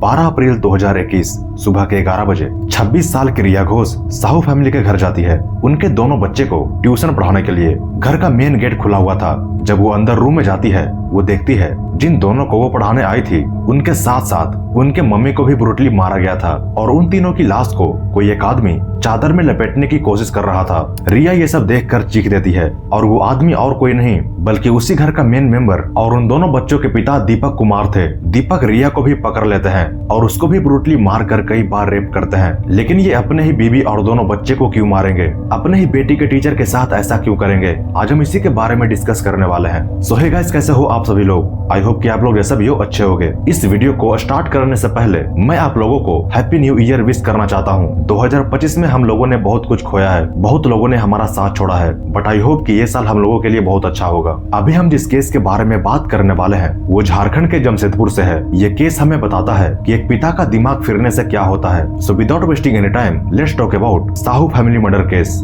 12 अप्रैल 2021 सुबह के 11 बजे 26 साल की रिया घोष साहू फैमिली के घर जाती है। उनके दोनों बच्चे को ट्यूशन पढ़ाने के लिए घर का मेन गेट खुला हुआ था। जब वो अंदर रूम में जाती है, वो देखती है जिन दोनों को वो पढ़ाने आई थी, उनके साथ साथ उनके मम्मी को भी ब्रूटली मारा गया था और उन तीनों की लाश को कोई एक आदमी चादर में लपेटने की कोशिश कर रहा था। रिया ये सब देखकर चीख देती है और वो आदमी और कोई नहीं बल्कि उसी घर का मेन मेंबर और उन दोनों बच्चों के पिता दीपक कुमार थे। दीपक रिया को भी पकड़ लेते हैं और उसको भी ब्रूटली मार कर कई बार रेप करते हैं। लेकिन ये अपने ही बीवी और दोनों बच्चे को क्यों मारेंगे, अपने ही बेटी के टीचर के साथ ऐसा क्यों करेंगे, आज हम इसी के बारे में डिस्कस करने वाले हैं। सो हे गाइस, कैसे हो आप सभी लोग? आई होप कि आप लोग जैसा भी हो अच्छे होंगे। इस वीडियो को स्टार्ट करने से पहले मैं आप लोगों को हैप्पी न्यू ईयर विश करना चाहता हूँ। 2025 में हम लोगों ने बहुत कुछ खोया है, बहुत लोगों ने हमारा साथ छोड़ा है, बट आई होप कि ये साल हम लोगों के लिए बहुत अच्छा होगा। अभी हम जिस केस के बारे में बात करने वाले हैं वो झारखंड के जमशेदपुर से है। ये केस हमें बताता है कि एक पिता का दिमाग फिरने से क्या होता है। So without wasting any time, let's talk about Sahu family murder case.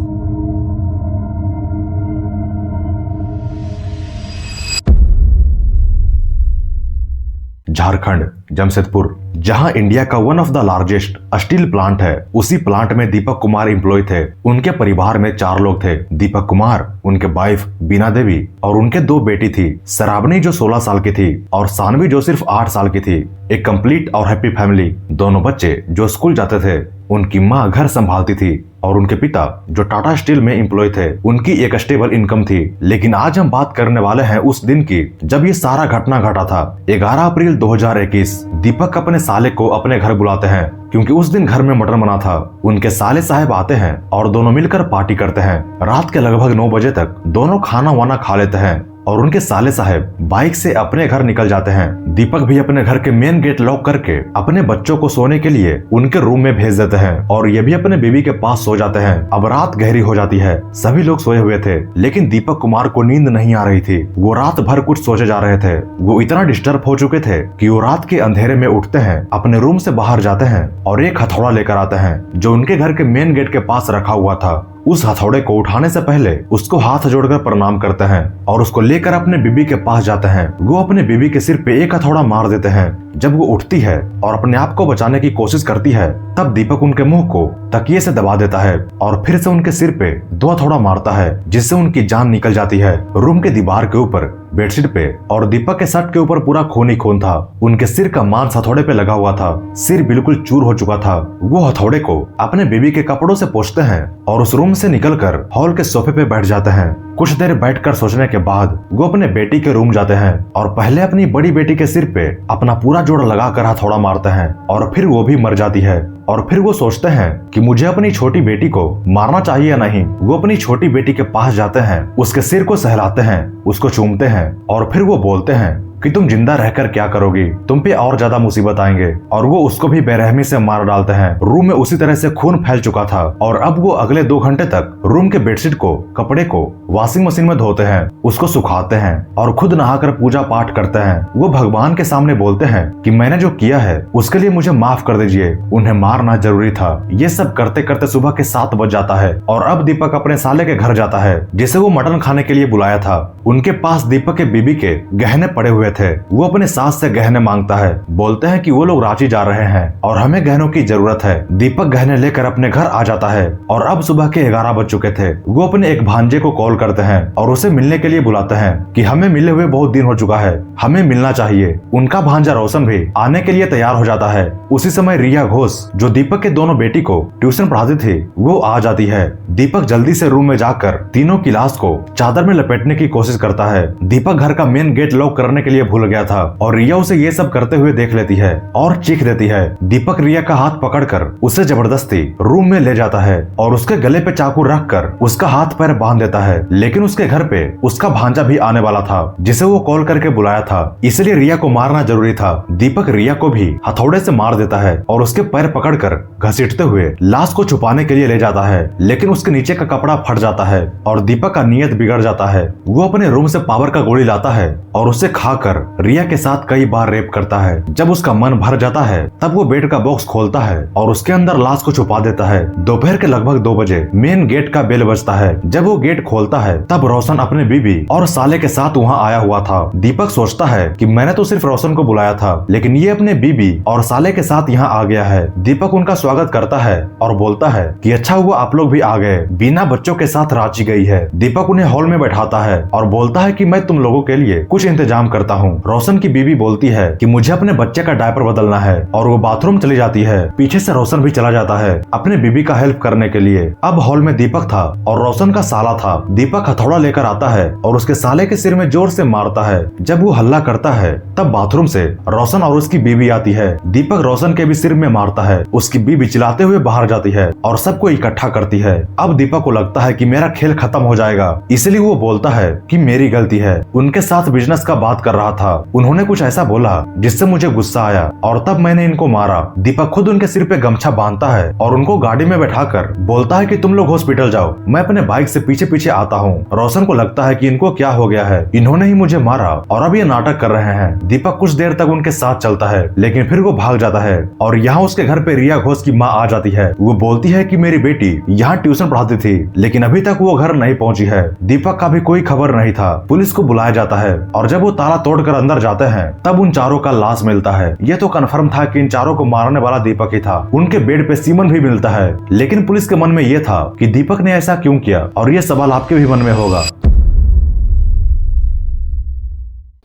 Jharkhand Jamshedpur, जहां इंडिया का one of the largest steel plant है, उसी प्लांट में दीपक कुमार एम्प्लॉय थे। उनके परिवार में 4 लोग थे। दीपक कुमार, उनके वाइफ बीना देवी और उनके 2 बेटी थी, श्रावणी जो 16 साल की थी और सानवी जो सिर्फ 8 साल की थी। एक कंप्लीट और हैप्पी फैमिली। दोनों बच्चे जो स्कूल जाते थे, उनकी माँ घर संभालती थी और उनके पिता जो टाटा स्टील में एम्प्लॉय थे, उनकी एक स्टेबल इनकम थी। लेकिन आज हम बात करने वाले हैं उस दिन की जब ये सारा घटना घटा था। 11 अप्रैल 2021 दीपक अपने साले को अपने घर बुलाते हैं क्योंकि उस दिन घर में मटन बना था। उनके साले साहब आते हैं और दोनों मिलकर पार्टी करते हैं। रात के लगभग 9 बजे तक दोनों खाना वाना खा लेते हैं और उनके साले साहब बाइक से अपने घर निकल जाते हैं। दीपक भी अपने घर के मेन गेट लॉक करके अपने बच्चों को सोने के लिए उनके रूम में भेज देते हैं और ये भी अपने बीवी के पास सो जाते हैं। अब रात गहरी हो जाती है, सभी लोग सोए हुए थे, लेकिन दीपक कुमार को नींद नहीं आ रही थी। वो रात भर कुछ सोचे जा रहे थे। वो इतना डिस्टर्ब हो चुके थे कि वो रात के अंधेरे में उठते हैं, अपने रूम से बाहर जाते हैं और एक हथौड़ा लेकर आते हैं जो उनके घर के मेन गेट के पास रखा हुआ था। उस हथौड़े को उठाने से पहले उसको हाथ जोड़कर प्रणाम करते हैं और उसको लेकर अपने बीबी के पास जाते हैं। वो अपने बीबी के सिर पे एक हथौड़ा मार देते हैं। जब वो उठती है और अपने आप को बचाने की कोशिश करती है, तब दीपक उनके मुंह को तकिए से दबा देता है और फिर से उनके सिर पे 2 हथौड़ा मारता है, जिससे उनकी जान निकल जाती है। रूम के दीवार के ऊपर, बेडशीट पे और दीपक के शर्ट के ऊपर पूरा खून ही खून था। उनके सिर का मांस हथौड़े पे लगा हुआ था, सिर बिल्कुल चूर हो चुका था। वो हथौड़े को अपने बीबी के कपड़ों से पोंछते हैं और उस रूम से निकलकर हॉल के सोफे पे बैठ जाते हैं। कुछ देर बैठकर सोचने के बाद वो अपने बेटी के रूम जाते हैं और पहले अपनी बड़ी बेटी के सिर पे अपना पूरा जोड़ लगाकर हथौड़ा मारते हैं और फिर वो भी मर जाती है। और फिर वो सोचते हैं कि मुझे अपनी छोटी बेटी को मारना चाहिए या नहीं। वो अपनी छोटी बेटी के पास जाते हैं, उसके सिर को सहलाते हैं, उसको चूमते हैं और फिर वो बोलते हैं कि तुम जिंदा रहकर क्या करोगी, तुम पे और ज्यादा मुसीबत आएंगे। और वो उसको भी बेरहमी से मार डालते हैं। रूम में उसी तरह से खून फैल चुका था और अब वो अगले 2 घंटे तक रूम के बेडशीट को, कपड़े को वॉशिंग मशीन में धोते हैं, उसको सुखाते हैं और खुद नहाकर पूजा पाठ करते हैं। वो भगवान के सामने बोलते हैं कि मैंने जो किया है उसके लिए मुझे माफ कर दीजिए, उन्हें मारना जरूरी था। ये सब करते करते सुबह के 7 बज जाता है और अब दीपक अपने साले के घर जाता है, जिसे वो मटन खाने के लिए बुलाया था। उनके पास दीपक के बीबी के गहने पड़े हुए थे। वो अपने सास से गहने मांगता है, बोलते हैं कि वो लोग रांची जा रहे हैं और हमें गहनों की जरूरत है। दीपक गहने लेकर अपने घर आ जाता है और अब सुबह के 11 बज चुके थे। वो अपने एक भांजे को कॉल करते हैं और उसे मिलने के लिए बुलाते हैं कि हमें मिले हुए बहुत दिन हो चुका है, हमें मिलना चाहिए। उनका भांजा रोशन भी आने के लिए तैयार हो जाता है। उसी समय रिया घोष, जो दीपक के दोनों बेटी को ट्यूशन पढ़ाती थी, वो आ जाती है। दीपक जल्दी से रूम में जाकर तीनों की लाश को चादर में लपेटने की कोशिश करता है। दीपक घर का मेन गेट लॉक करने के लिए भूल गया था और रिया उसे ये सब करते हुए देख लेती है और चीख देती है। दीपक रिया का हाथ पकड़कर उसे जबरदस्ती रूम में ले जाता है और उसके गले पे चाकू रखकर उसका हाथ पैर बांध देता है। लेकिन उसके घर पे उसका भांजा भी आने वाला था, जिसे वो कॉल करके बुलाया था, इसलिए रिया को मारना जरूरी था। दीपक रिया को भी हथौड़े से मार देता है और उसके पैर पकड़कर घसीटते हुए लाश को छुपाने के लिए ले जाता है। लेकिन उसके नीचे का कपड़ा फट जाता है और दीपक का नीयत बिगड़ जाता है। वो अपने अपने रूम से पावर का गोली लाता है और उसे खाकर रिया के साथ कई बार रेप करता है। जब उसका मन भर जाता है तब वो बेड का बॉक्स खोलता है और उसके अंदर लाश को छुपा देता है। दोपहर के लगभग 2 बजे मेन गेट का बेल बजता है। जब वो गेट खोलता है तब रोशन अपने बीबी और साले के साथ वहाँ आया हुआ था। दीपक सोचता है कि मैंने तो सिर्फ रोशन को बुलाया था, लेकिन ये अपने बीबी और साले के साथ यहाँ आ गया है। दीपक उनका स्वागत करता है और बोलता है कि अच्छा हुआ आप लोग भी आ गए, बीना बच्चों के साथ रांची गई है। दीपक उन्हें हॉल में बैठाता है और बोलता है कि मैं तुम लोगों के लिए कुछ इंतजाम करता हूँ। रोशन की बीबी बोलती है कि मुझे अपने बच्चे का डायपर बदलना है और वो बाथरूम चली जाती है। पीछे से रोशन भी चला जाता है अपने बीबी का हेल्प करने के लिए। अब हॉल में दीपक था और रोशन का साला था। दीपक हथौड़ा लेकर आता है और उसके साले के सिर में जोर से मारता है। जब वो हल्ला करता है तब बाथरूम से रोशन और उसकी बीबी आती है। दीपक रोशन के भी सिर में मारता है। उसकी बीबी चिल्लाते हुए बाहर जाती है और सबको इकट्ठा करती है। अब दीपक को लगता है कि मेरा खेल खत्म हो जाएगा, इसलिए वो बोलता है कि मेरी गलती है। उनके साथ बिजनेस का बात कर रहा था, उन्होंने कुछ ऐसा बोला जिससे मुझे गुस्सा आया और तब मैंने इनको मारा। दीपक खुद उनके सिर पे गमछा बांधता है और उनको गाड़ी में बैठाकर बोलता है कि तुम लोग हॉस्पिटल जाओ, मैं अपने बाइक से पीछे पीछे आता हूँ। रोशन को लगता है कि इनको क्या हो गया है, इन्होंने ही मुझे मारा और अब ये नाटक कर रहे हैं। दीपक कुछ देर तक उनके साथ चलता है, लेकिन फिर वो भाग जाता है और यहाँ उसके घर पे रिया घोष की माँ आ जाती है। वो बोलती है कि मेरी बेटी यहाँ ट्यूशन पढ़ाती थी, लेकिन अभी तक वो घर नहीं पहुँची है। दीपक का भी कोई खबर नहीं था। पुलिस को बुलाया जाता है और जब वो ताला तोड़कर अंदर जाते हैं तब उन चारों का लाश मिलता है। ये तो कन्फर्म था कि इन चारों को मारने वाला दीपक ही था। उनके बेड पे सीमन भी मिलता है, लेकिन पुलिस के मन में ये था कि दीपक ने ऐसा क्यों किया, और ये सवाल आपके भी मन में होगा।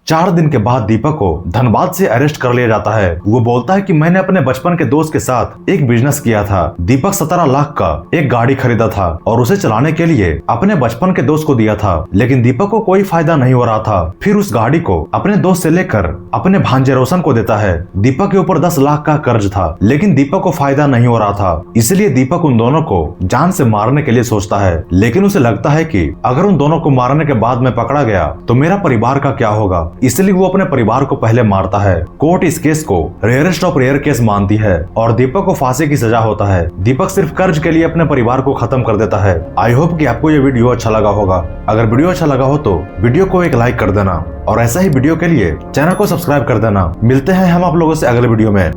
4 दिन के बाद दीपक को धनबाद से अरेस्ट कर लिया जाता है। वो बोलता है कि मैंने अपने बचपन के दोस्त के साथ एक बिजनेस किया था। दीपक 17 लाख का एक गाड़ी खरीदा था और उसे चलाने के लिए अपने बचपन के दोस्त को दिया था, लेकिन दीपक को कोई फायदा नहीं हो रहा था। फिर उस गाड़ी को अपने दोस्त से लेकर अपने भांजे रोशन को देता है। दीपक के ऊपर 10 लाख का कर्ज था, लेकिन दीपक को फायदा नहीं हो रहा था, इसलिए दीपक उन दोनों को जान से मारने के लिए सोचता है। लेकिन उसे लगता है कि अगर उन दोनों को मारने के बाद मैं पकड़ा गया तो मेरा परिवार का क्या होगा, इसलिए वो अपने परिवार को पहले मारता है। कोर्ट इस केस को रेयरेस्ट ऑफ रेयर केस मानती है और दीपक को फांसी की सजा होता है। दीपक सिर्फ कर्ज के लिए अपने परिवार को खत्म कर देता है। आई होप कि आपको ये वीडियो अच्छा लगा होगा। अगर वीडियो अच्छा लगा हो तो वीडियो को एक लाइक कर देना और ऐसा ही वीडियो के लिए चैनल को सब्सक्राइब कर देना। मिलते हैं हम आप लोगों से अगले वीडियो में।